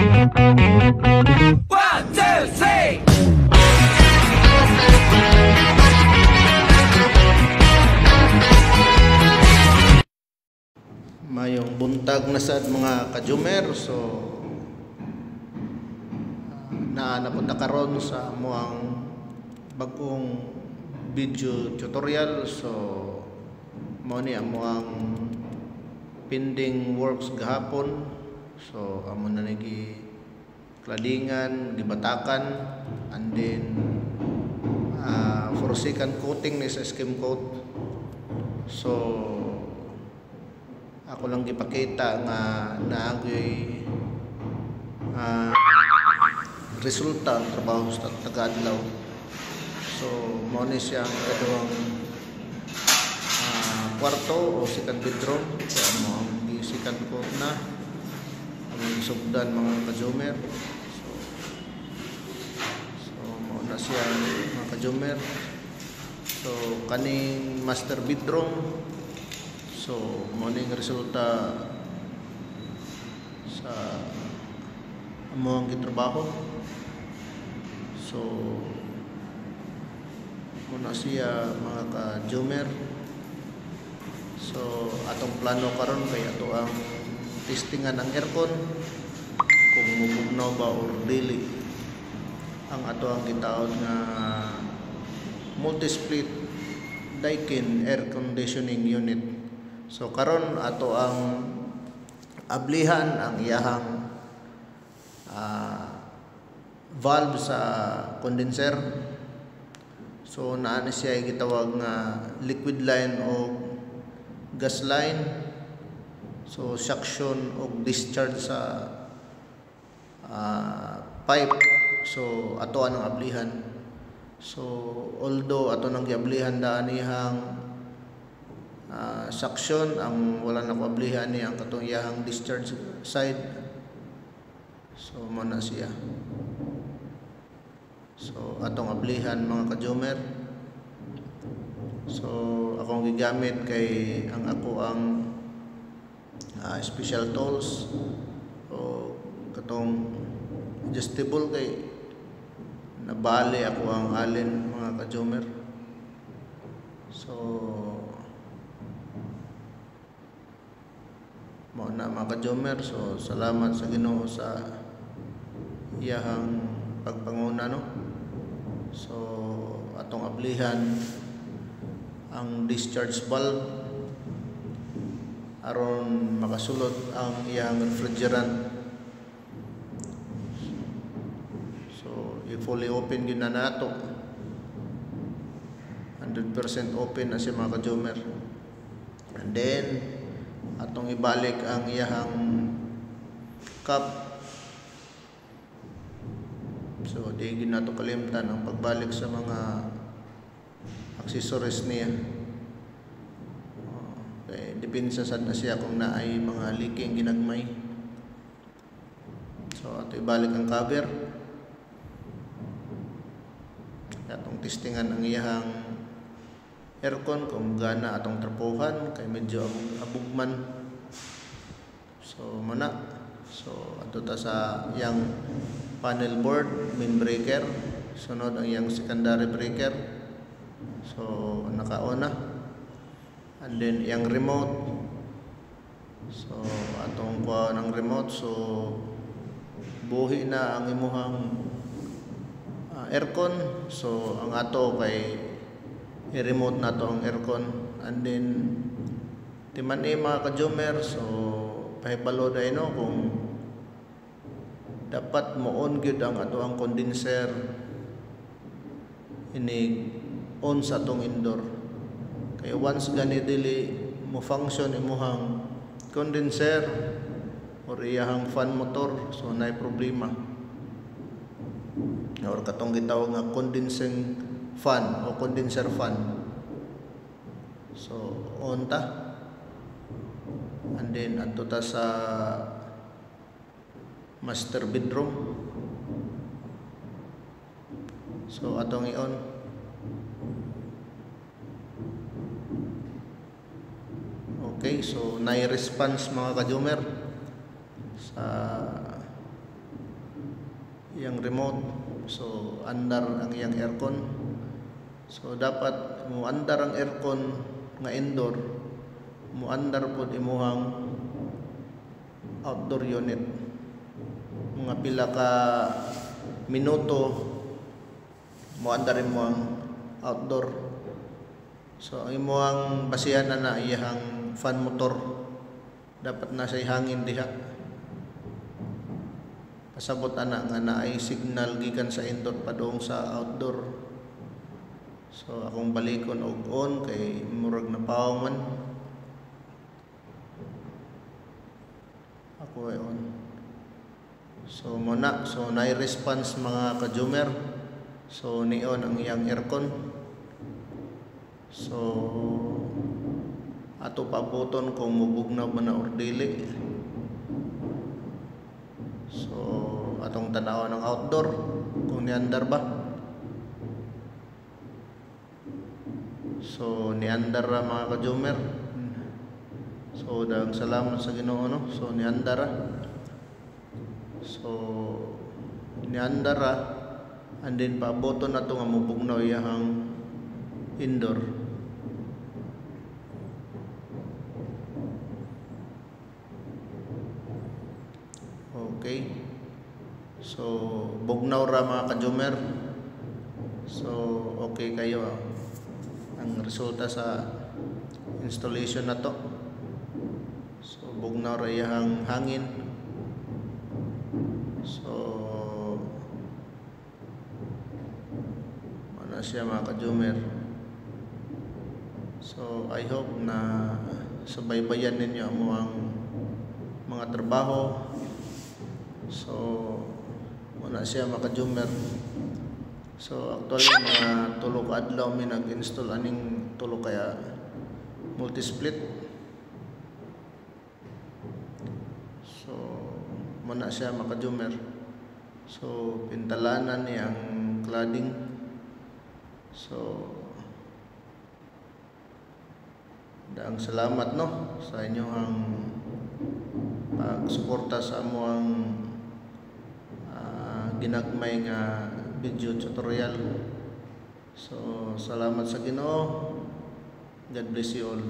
One, two, three. Mayong buntag na sad mga kajumer. So napunta karon sa amuang bagong video tutorial. So mao ni amuang pending works gahapon. So amo na nagi kladingan, gibatakan, and then for second coating ni sa skim coat. So ako lang gipakita nga naagay resulta ang trabaho sa taga-adlaw. So mao ni siyang kadawang kwarto o second bedroom. So amo ang second coat na ang sugdan mga kajumer. So mao na siya mga kajumer. So kaning master bedroom. So mao ning resulta sa amo ang gitrabaho. So muna siya mga ka-jumer. So atong plano karon kay ato ang testingan ang aircon kung mubugnaw ba or dili ang ato ang gitaod nga multi-split Daikin air conditioning unit. So karon ato ang ablihan ang iyahang valve sa condenser. So naa na siya gitawag nga liquid line o gas line. So suction o discharge sa pipe. So ato anang ablihan. So although ato nang giablihan daan ihang suction, ang wala na ko ablihan ni ang katong iyahang discharge side. So mo na siya. So atong ablihan mga kajumer. So akong gigamit kay ang ako ang special tools o katong adjustable kay nabali ako ang alin mga kajumer. So mao na mga kajumer. So salamat sa Ginoo sa iyahang pagpanguna no. So atong ablihan ang discharge valve aron makasulod ang iyang refrigerant. So i-fully open gyud na nato. 100% open na siya mga kajumer. And then atong ibalik ang iyahang cup. So di gyud nato kalimtan ang pagbalik sa mga accessories niya. Okay, depende sad na siya kung naay mga leaking ginagmay. So ato ibalik ang cover. Atong testingan ang iyahang aircon kung gana atong trapuhan kay medyo abugman. So mana. So ato ta sa iyang panel board, main breaker, sunod ang iyang secondary breaker. So naka-on na. And then iyang remote. So atong kuha ng remote. So buhi na ang imuhang aircon. So ang ato kay i-remote na to ang aircon. And then timan mga kajumer. So pahibalo na no kung dapat mo-on gyud ang ato ang condenser ini on sa atong indoor. Kaya once gani dili mo function imuhang condenser or iyahang fan motor, so naay problema. Or katong gitawag nga condensing fan o condenser fan. So on ta. And then adto ta sa master bedroom. So atong i-on. Okay, so nai-response mga kajumer sa iyang remote. So andar ang iyang aircon. So dapat mo andar ang aircon nga indoor, mo andar pod imuhang outdoor unit. Mga pila ka minuto mo andar imuhang outdoor. So ang imuhang basihan na iyang fan motor dapat nasa hangin diha. Pasabot ana nga naay signal gikan sa indoor padung sa outdoor. So akong balikon og on kay murag na paw man. Ako ay on. So muna, so nai-response mga ka-Jumer. So ni-on ang iyang aircon. So ato pabuton kung mubugnaw ba na or dili. So atong tanaw ng outdoor kung niandar ba. So niandar ra mga ka-Jumer. So daghang salamat sa Ginoo no. So niandar ra. So niandar ra and then pabuton nato nga mubugnaw iyang indoor. Okay. So bugnaw ra mga ka-Jumer. So okay kayo ang resulta sa installation na to. So bugnaw ra iyang hangin. So mana siya mga ka-Jumer. So I hope na subaybayan ninyo ang mga trabaho. So muna siya mga ka-Jumer. So actually mga tulo ka adlaw mi nag-install aning tulo kaya multi-split. So muna siya mga ka-Jumer. So pintalanan niya ang cladding. So daang salamat no sa inyong pagsuporta sa amuang ginagmay nga video tutorial. So salamat sa Ginoo. God bless you all.